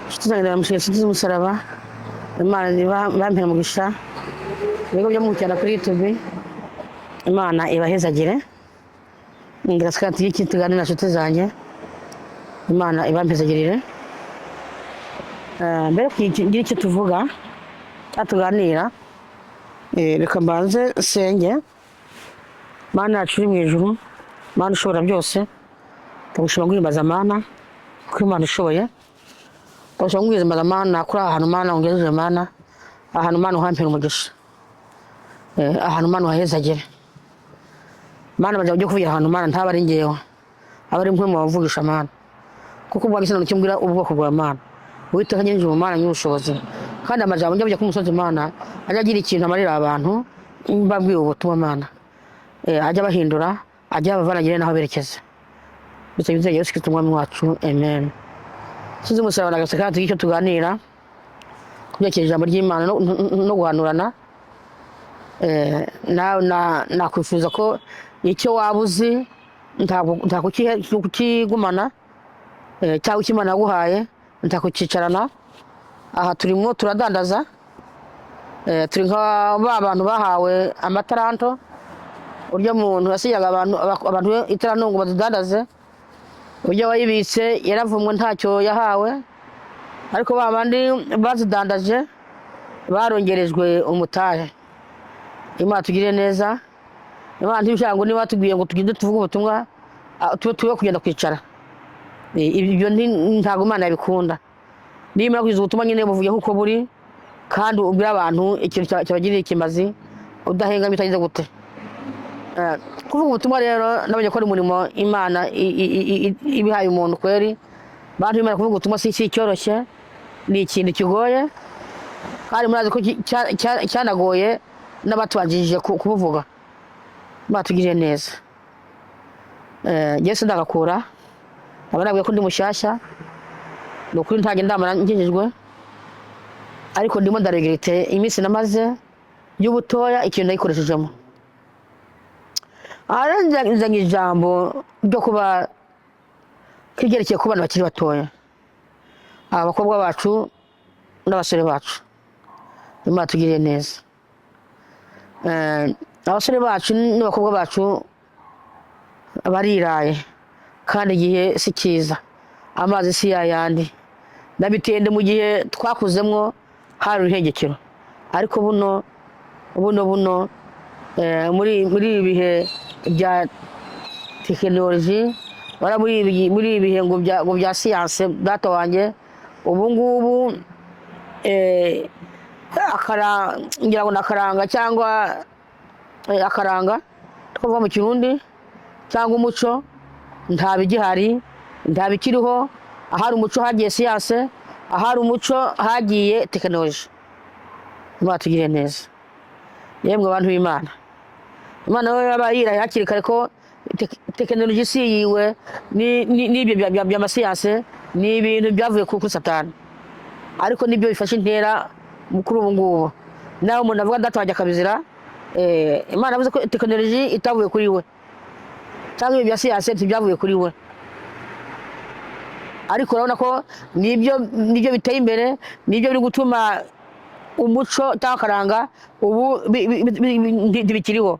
tuzanira mushyitsi z'umusaraba Imana bampera umugisha ibigo byo mucyana kuri YouTube Imana ibahezagire ngira skati y'iki tuganira nshuti zanjye Imana ibampezagirire mbere kugira icyo tuvuga tuganira reka mbanze senge Mana yacu iri mu ijuru Mana ushobora byose tugushima guhimbaza Mana ko Imana ishoboye tugushima guhimbaza Mana kuri ahantu Mana ungejeje Mana ahantu Mana uhampera umugisha ahantu Mana uhezagire Mana bajya kuvugira ahantu Mana ntabari ngewe abari nkwe mu bavugisha Mana kuko ubwa gisano kimbwira ubwoko bwa Mana Uwiteka nyinjije Mana nyubushobozi kandi amajambo njya bujya kumusozi Mana ajya agira ikintu amarira abantu mbabwiye ubutumwa Mana ajya bahindura ajya bavanagire naho berekeza bityo bizeye Yesu Kristo umwami wacu amen size umusaraba nagasaka tugiye tuganira kubyakira ijambo ry'Imana no guhanurana nakwifuza ko icyo wabuzi ntakukigumana cyangwa Imana yaguhaye ntakukicarana aha turimo turadandaza turi nka abantu bahawe amataranto uryo muntu yasiyaga abantu itaranto ngo badandaze uryo wayibitse yaravumwe ntacyo yahawe ariko babandi bazidandaje barongerejwe umutahe Imana tugire neza Imana ntibishango niba tubwiye ngo tugende tuvuge ubutumwa tuwe kugenda kwicara ibyo ntago Imana yabikunda nimara kwiza ubutumwa nyine buvuye kuko buri kandi ubwira abantu ikintu cyabagiriye ikimazi udahenga bitagize gute kuvuga ubutumwa rero nabonye ko ari umurimo Imana ibihaye umuntu kweri bantu Imana kuvuga ubutumwa si cyoroshye ni ikintu kigoye kandi murazi ko cyanagoye n'abatubanjije kubuvuga batugirije neza Yesu ndagakura abanabwiye ko ndi mushyashya nukuri ntage ndamara ngejejwe ariko ndimo ndaregerete iminsi namaze y'ubutoya ikintu nayikoreshejemo aranzanye ijambo ryo kuba kigerekeye ku bana bakiri batoya abakobwa bacu n'abasore bacu Imana tugirire neza abasore bacu n'abakobwa bacu bariraye kandi igihe si cyiza amazi si yayandi nabitende mu gihe twakuzemwo hari uruhengekero ariko buno muri ibihe bya tekinoloji muri ibihe ngo bya siyanse data wanjye ubu ngubu ngira ngo nakaranga cyangwa akaranga twavuga mu Kirundi cyangwa umuco nta bigihari nta bikiriho ahari umuco hagiye siyanse ahari umuco hagiye tekinoloji Imana tugire neza yemwe abantu b'Imana Imana we yabayira hakiri kare ko tekinoloji si yiwe n'ibyo by'amasiyanse ni ibintu byavuye kuri Satani ariko nibyo bifashe intera kuri ubu ngubu nawe umuntu avuga data wajya akabizira Imana avuze ko tekinoloji itavuye kuri we cyangwa ibyo bya siyanse ntibyavuye kuri we ariko urabona ko nibyo biteye imbere nibyo biri gutuma umuco cyangwa akaranga ubu ntibikiriho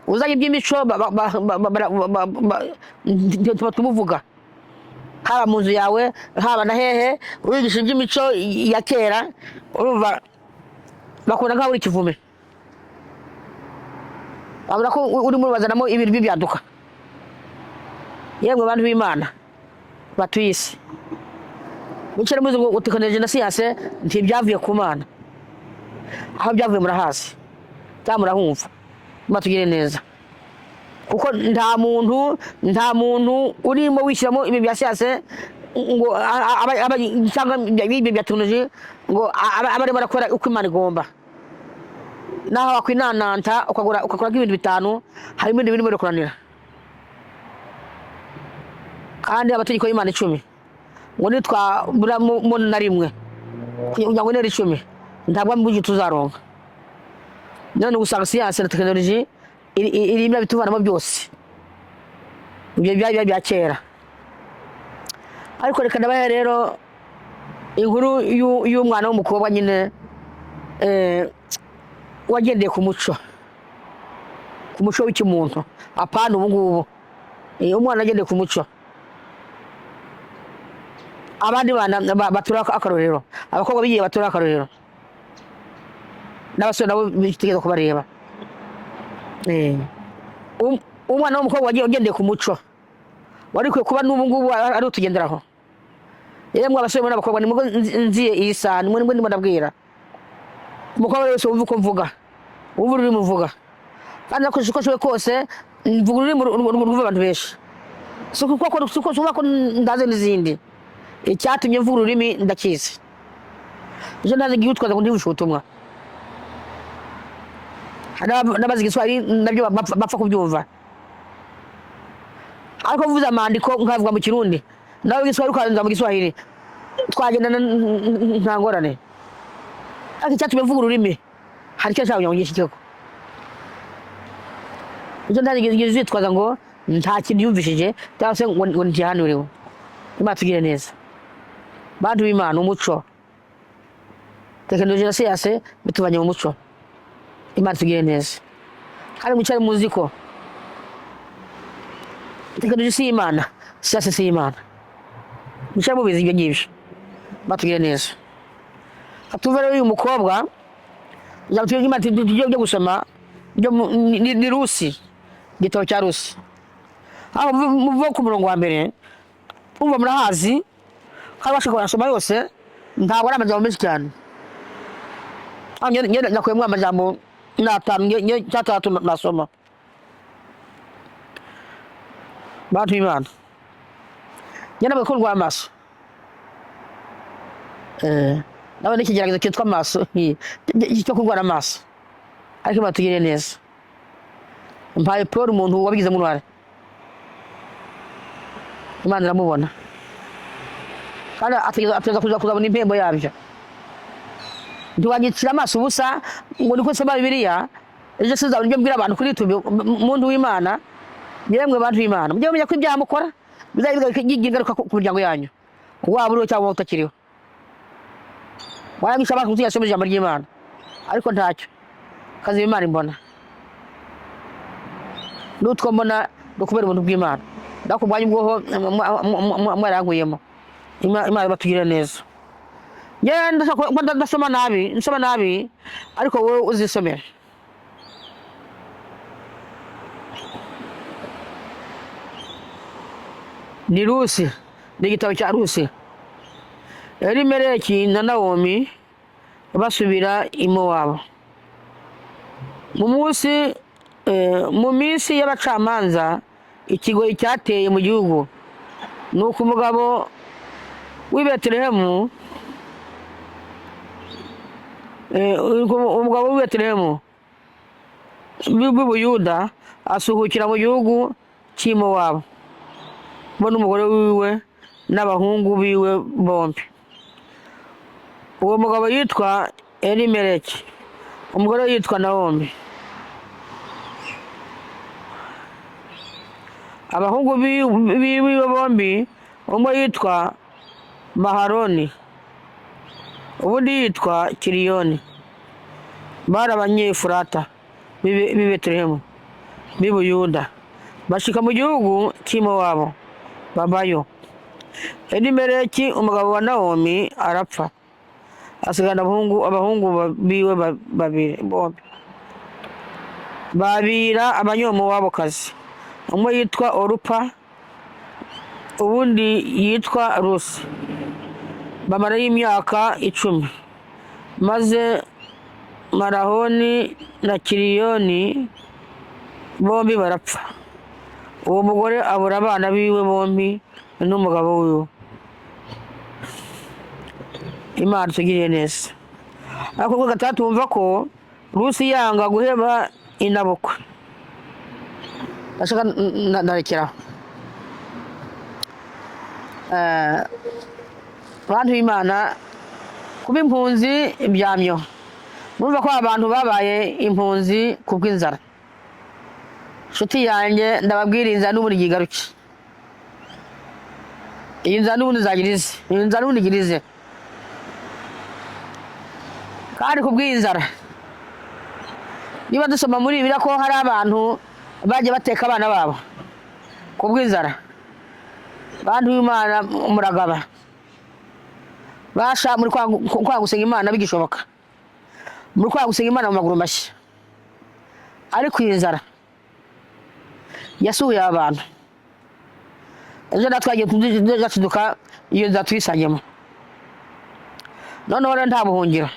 uzanye iby'imico tumuvuga haba mu nzu yawe haba na hehe urigisha iby'imico ya kera urumva bakunda nkaho uri kivume babona ko urimo ubazanamo ibintu by'ibyaduka yemwe abantu b'Imana batuye isi mucere muzi ngo tekinoloji na siyanse ntibyavuye ku Mana aho byavuye murahazi cyangwa murahumva batugire neza kuko nta muntu urimo wishyiramo ibi bya siyanse ngo cyangwa ibi bya tekinoloji ngo abarimo barakora uko Imana igomba naho wakwinananta ukakora nk'ibintu bitanu harimo ibindi birimo birakuranira kandi amategeko y'Imana 10 ngo nitwaburamo na rimwe kugira ngo nere 10 ntabwo mbuji tuzaronka none gusanga siyanse na tekinoloji irimo bituvanamo byose ibyo bya kera ariko reka ndabaye rero inkuru y'umwana w'umukobwa nyine wagendeye ku muco w'ikimuntu apana ubu ngubu umwana agendeye ku muco abandi bana batura akarorero abakobwa bigiye batura akarorero n'abasore nabo bitegeza kubareba umwana w'umukobwa wagendeye ku muco wari kwe kuba n'ubu ngubu ari utugenderaho yemwe abasore n'abakobwa nimwe nziye iyi saha nimwe ndimo ndabwira umukobwa wese wumva uko mvuga wumva ururimi uvuga kandi uko nshoboye kose mvuga ururimi rwumva abantu benshi si uko ndaze n'izindi icyatumye mvuga ururimi ndakizi ejo ndaze igihe utwaza ngo ndibushe ubutumwa n'abazi igiswahili nabyo bapfa kubyumva ariko mvuze amandiko nkavuga mu kirundi nawe igiswahili ukaza mu giswahili twagendana nta ngorane ariko icyatumye mvuga ururimi hari icyo nshaka kugira ngo ngishyikeko ejo ndaze igihe zitwaza ngo nta kintu yumvishije cyangwa se ngo ntihanuriwe Imana tugire neza bantu b'Imana umuco tekinoloji na siyanse bitubanye mu muco Imana tugire neza kandi mucyari muzi ko tekinoloji si Imana siyanse si Imana mucyari mubizi ibyo ngibyo batugire neza atuve rero uyu mukobwa tujye gusoma ni Rusi igitabo cya Rusi aho muva ku murongo wa mbere umva murahazi kandi bashaka barasoma yose ntabwo ari amajambo menshi cyane nakuyemo amajambo n'atatu nasoma bantu b'Imana nawe ko ndwaye amaso nawe n'ikigeragezo cyitwa amaso cyo kurwara amaso ariko batugire neza mpaye Paul umuntu wabigizemo uruhare Imana iramubona kandi ategeza kuzabona impembo yabyo ntiwanyicira amaso ubusa ngo niko nsoma Bibiliya ejo sizabona ibyo mbwira abantu kuri YouTube muntu w'Imana yemwe bantu b'Imana mujye mumenya ko ibyaha mukora bizagira ingaruka ku miryango yanyu waba uriho cyangwa utakiriho warangisha abantu kuziyasoma ijambo ry'Imana ariko ntacyo kazi Imana imbona n'utwo mbona dukubera ubuntu bw'Imana ndakubwanye ubwoho mwaranguyemo Imana batugire neza ndasoma nabi ariko wowe uzisomera ni Rusi ni igitabo cya Rusi Elimeleki na Nawomi basubira i Mowabu mu minsi y'abacamanza ikigoyi cyateye mu gihugu nuko umugabo w'i Betelehemu b'Ubuyuda asuhukira mu gihugu cy'i Mowabu bo n'umugore wiwe n'abahungu biwe bombi uwo mugabo yitwa Elimeleki umugore yitwa Nawomi abahungu biwe bombi umwe yitwa Maharoni ubundi yitwa Kiriyoni bari abanyefurata b'i Betelehemu b'i Buyuda bashika mu gihugu cy'i Mowabu babayo Elimeleki umugabo wa Nawomi arapfa asigana abahungu biwe babiri bombi babira abanyomowabukazi umwe yitwa Orupa ubundi yitwa Rusi bamarayo imyaka 10 maze Marahoni na Kiriyoni bombi barapfa uwo mugore abura abana biwe bombi n'umugabo wiwe Imana tugiriye neza ariko gatatu wumva ko Rusi yanga guheba inabukwe ashaka narekera abantu b'Imana kuba impunzi ibyamyo murumva ko abantu babaye impunzi kubw'inzara nshuti yanjye ndababwira inzara n'ubundi yigaruke iyi nzara n'ubundi zagirize iyi nzara n'ubundi igirize kandi kubw'inzara niba dusoma muri Bibiliya ko hari abantu bagiye bateka abana babo kubw'inzara, bantu b'Imana muragaba basha muri kwa gusenga Imana bigishoboka, muri kwa gusenga Imana mu maguru mashya, ariko inzara yasuye abantu. Ejo natwagiye tuduka iyo nzara tuyisangemo, noneho nta buhungiro.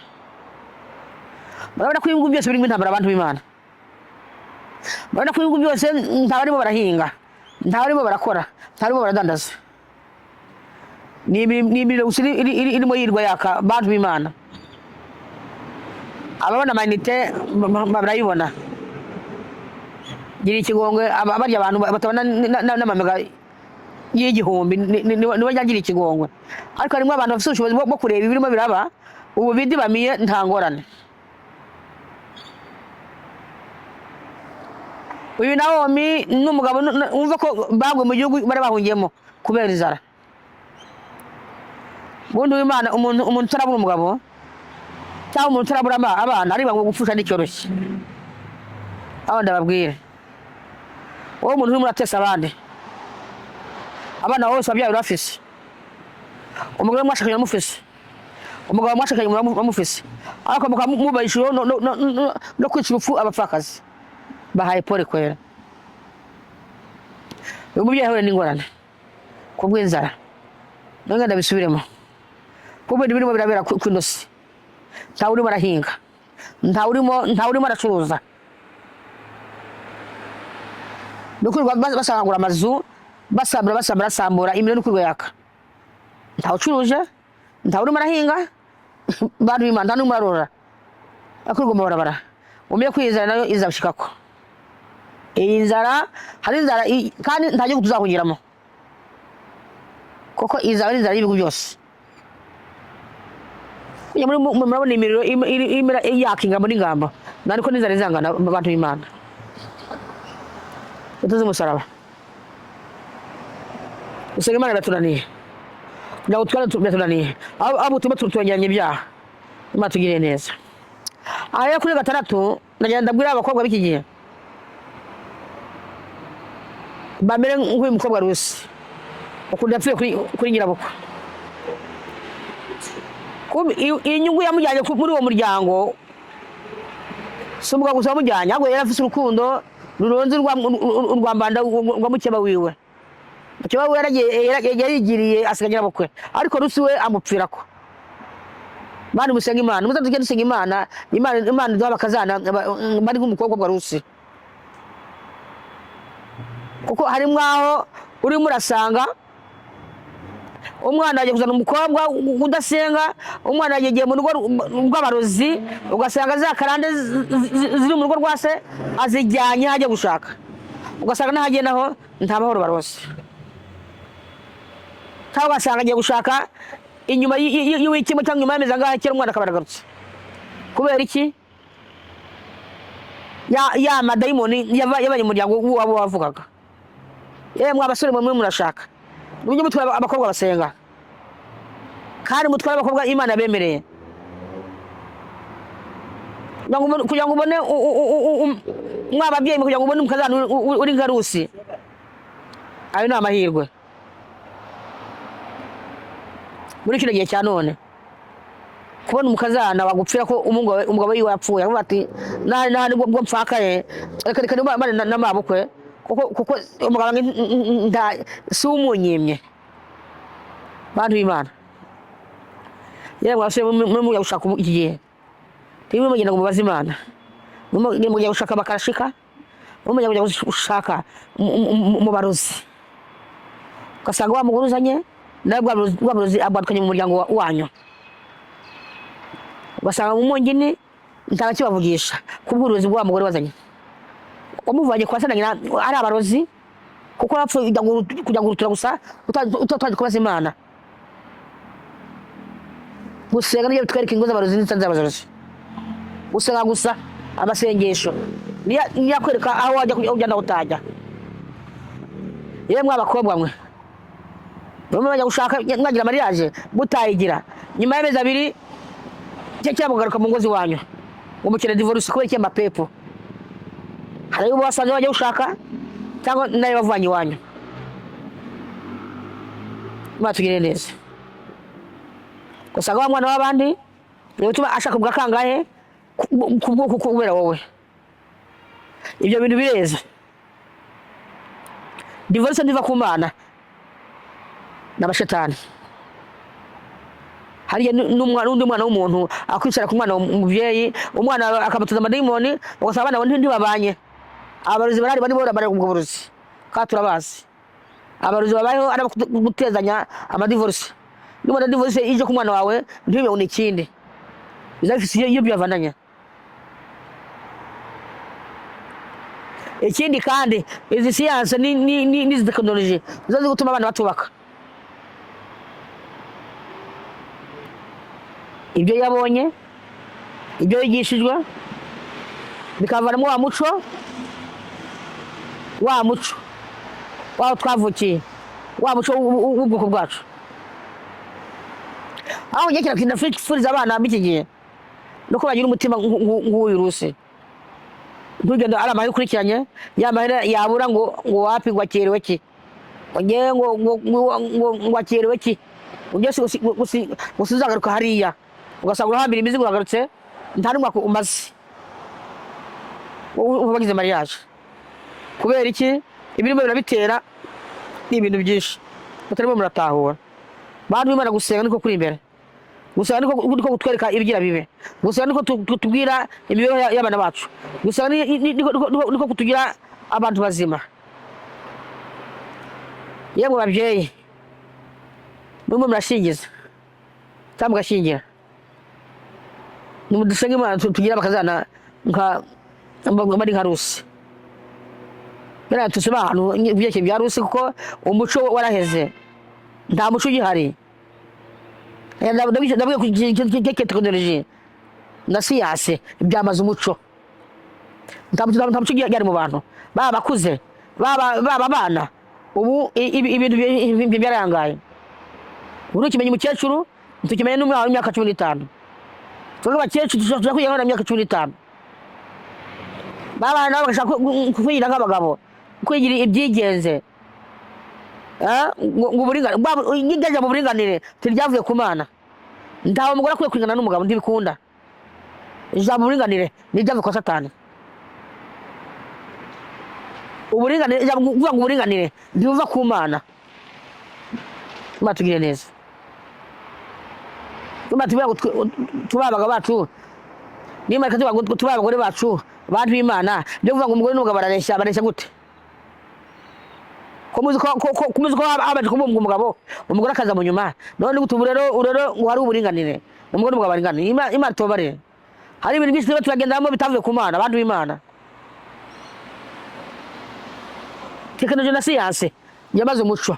Murabona ko ibihugu byose birimo intambara abantu b'Imana, murabona ko ibihugu byose nta barimo barahinga, nta barimo barakora, nta barimo baradandaza, ni imiriro gusa irimo yirwa yaka bantu b'Imana. Ababona amayinite barayibona, gira ikigongwe barya abantu batabona n'amamega y'igihumbi nibo nyagira ikigongwe, ariko harimo abantu bafite ubushobozi bwo kureba ibirimo biraba ubu bidibamiye nta ngorane. Uyu Nawomi n'umugabo umva ko bagwe mu gihugu bari bahungiyemo kubera inzara. Buntu w'Imana umuntu utarabura umugabo cyangwa umuntu utarabura abana ari bango gupfusha n'icyoroshye. Aho ndababwire wowe umuntu urimo uratesa abandi, abana bose babyaye urafise, umugabo mwashakanye mufise, umugabo mwashakanye mufise, ariko mubayishuro no kwica urupfu abapfakazi bahaye pole kwera. Uyu mubyeyi ahure n'ingorane kubw'inzara, none ndabisubiremo kubwo birimo birabera kw'inosi, nta urimo arahinga, nta urimo aracuruza, nukurwa basangura amazu basambura imiriro nukurwa yaka, nta ucuruje, nta urimo arahinga bantu b'Imana, nta n'umwe arora, akurwa mu barabara. Umenye ko inzara nayo izabishikako. Iyi nzara hari inzara kandi nta gihugu tuzahungiramo, kuko izaba ari inzara y'ibihugu byose. Murabona imiriro yaka ingamba n'ingamba, nariko n'inzara izangana abantu b'Imana. Utuze umusaraba usenga Imana biratunaniye, kugira ngo twari biratunaniye, abo tuba turongeranye ibyaha. Imana tugirire neza. Aha kuri gatandatu ndagenda ndabwira abakobwa b'iki gihe bamere nk'uyu mukobwa Rusi ukunda yapfuye kuri nyirabukwe. Inyungu yamujyanye muri uwo muryango si umugabo gusa wamujyanye, ahubwo yari afise urukundo ruronze urwa mbanda rwa mukeba wiwe. Mukeba wiwe yarigiriye asiga nyirabukwe, ariko Rusi we amupfirako. Bani musenga Imana, muza tugende dusenga Imana, Imana duha bakazana bari nk'umukobwa wa Rusi, kuko harimo aho urimo urasanga umwana agiye kuzana umukobwa udasenga, umwana yagiye mu rugo rw'abarozi, ugasanga za karande ziri mu rugo rwa se azijyanye hajya gushaka, ugasanga n'ahagenda naho nta mahoro barose, cyangwa ugasanga agiye gushaka inyuma y'ikimo cyangwa inyuma y'amezi angahe kera umwana akaba aragarutse. Kubera iki? Ya madayimoni yabanye umuryango wabo wavugaga. Mwa basore mwe murashaka n'uburyo mutwara abakobwa basenga, kandi mutwara abakobwa Imana bemereye, kugira ngo ubone mwababyeyi, kugira ngo ubone umukazana uri nka Rusi. Ayo ni amahirwe muri kino gihe cya none, kubona umukazana wagupfira ko umugabo wiwe yapfuye, avuga ati nahandi bwo mpfakaye reka n'amabukwe, kuko umugabo si umunyimye. Bantu b'Imana yewe mwasore mujya gushaka iki gihe, nimwe mugenda ngo mubaze Imana, mujya gushaka bakarashika, mujya gushaka mu barozi, ugasanga wa mugore uzanye nawe bwa burozi abwadukanye mu muryango wanyu, ugasanga mu mungini nta kibavugisha kubw'uburozi bwa mugore wazanye, umuvanye kwa sananyina ari abarozi, kuko yapfuye kujya gurutura gusa utaje kubaza Imana. Gusenga nibyo bitwereka ingo z'abarozi n'iz'abarozi. Gusenga gusa amasengesho niyakwereka aho wajya kujya naho utajya. Yemwe abakobwa mwe bamwe bajya gushaka mwagira mariage mutayigira, nyuma y'amezi abiri cyangwa mugaruka mu ngozi wanyu umukene divorce kubera cyamba pepo hari ubu basanze bajya gushaka cyangwa nayo bavanye wanyu batugire neza usanga mwana w'abandi utuma ashaka kubwa kangahe kubera wowe ibyo bintu bireza divorce ndiva ku mana n'abashetani hariya n'undi mwana w'umuntu akwicara ku mwana umuvyeyi umwana akabatuza amadayimoni ugasanga abana ntibabanye abarozi barari bari bora ubwo burozi ka turabazi abarozi babayeho ari gutezanya amadivorce nimba divorce ije ku mwana wawe ntibe unikindi bizafise iyo byavananya ikindi kandi izi siyanse ni technology zazi gutuma abana batubaka ibyo yabonye ibyo yigishijwe bikavanamo wa muco waho twavukiye wa muco w'ubwoko bwacu aho nyekera kinda furiza abana b'iki gihe nuko bagira umutima nk'uyu Rusi ntugenda ari amahera ukurikiranye yamahera yabura ngo wapi ngo akerewe ki ngiye ngo akerewe ki ugese usuzagaruka hariya ugasanga urahambira imizigo uragarutse nta n'umwaka umaze ubagize mariage kubera iki ibirimo birabitera ni ibintu byinshi mutarimo muratahura bantu bimana gusenga niko kuri imbere gusenga niko gutwereka ibigira bibe gusenga niko tubwira imibereho y'abana bacu gusenga niko kutugira abantu bazima yemwe babyeyi murimo murashingiza cyangwa mugashingira nimudusenge Imana tugira bakazana bari nka Rusi bera tusiba ahantu byeke bya Rusi kuko umuco waraheze nta muco ugihari ndabwiye ku technology na siyanse byamaze umuco nta muco ugihari mu bantu baba bakuze baba abana ubu ibintu byarangaye ubu ukimenya umukecuru tukimenya n'umwana w'imyaka 15 twebwe abakecuru dushobora kwiga na myaka 15 baba nabo bashaka kwigira nk'abagabo kwigira ibyigenze ngo buringanire turyavuye ku mana ntawe umugore akwiye kwingana n'umugabo ntibikunda ijambo buringanire niryavuye kwa Satani uburinganire ijambo kuvuga ngo uburinganire ntibuva ku mana matugire neza tubabaga bacu niyo marika tubaye abagore bacu bantu b'Imana byo kuvuga ngo umugore n'umugabo barareshya gute kumuzi ko abaje kubumbwa umugabo umugore akaza mu nyuma none gutubu rero ngo hari uburinganire umugore n'umugabo baringanire Imana tobare hari ibintu byinshi tubagendamo bitavuye ku Mana bantu b'Imana technology na siyanse yamaze umuco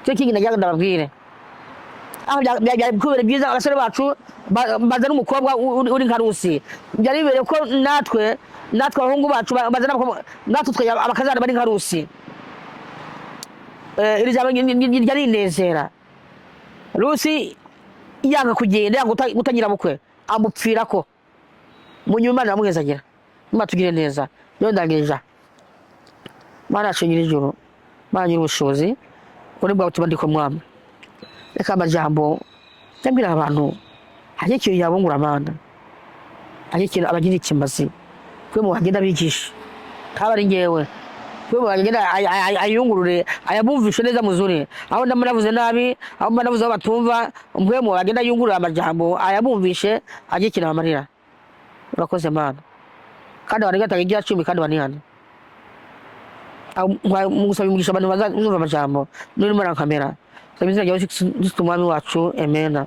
tekingi najyaga ndababwire aho byari kubera byiza abasore bacu baza n'umukobwa uri nka Rusi byari bibereye ko natwe abahungu bacu baza natwe abakazana bari nka Rusi iri jambo ryari rinezera Rusi yanga kugenda yanga gutangira bukwe amupfira ko mu nyuma namuhezagira Imana tugire neza yo ndangirija Mana ashingire ijuru Mana nyir'ubushobozi uri bwa utuma ndiko mwami reka amajambo ndabwira abantu hari ikintu yabungura Mana hari ikintu abagira ikimazi kwe mu bagenda bigisha kaba ari ngewe kwe mu bagenda ayungurure ayabumvishe neza muzuri aho ndamuravuze nabi aho mbanavuze batumva umwe mu bagenda yungurura amajambo ayabumvishe agiye ikintu amarira urakoze Mana kandi barigataga igira 10 kandi banihana mugusaba imigisha abantu bazumva amajambo nuri muri kamera sabizina ryawe zituma wacu amen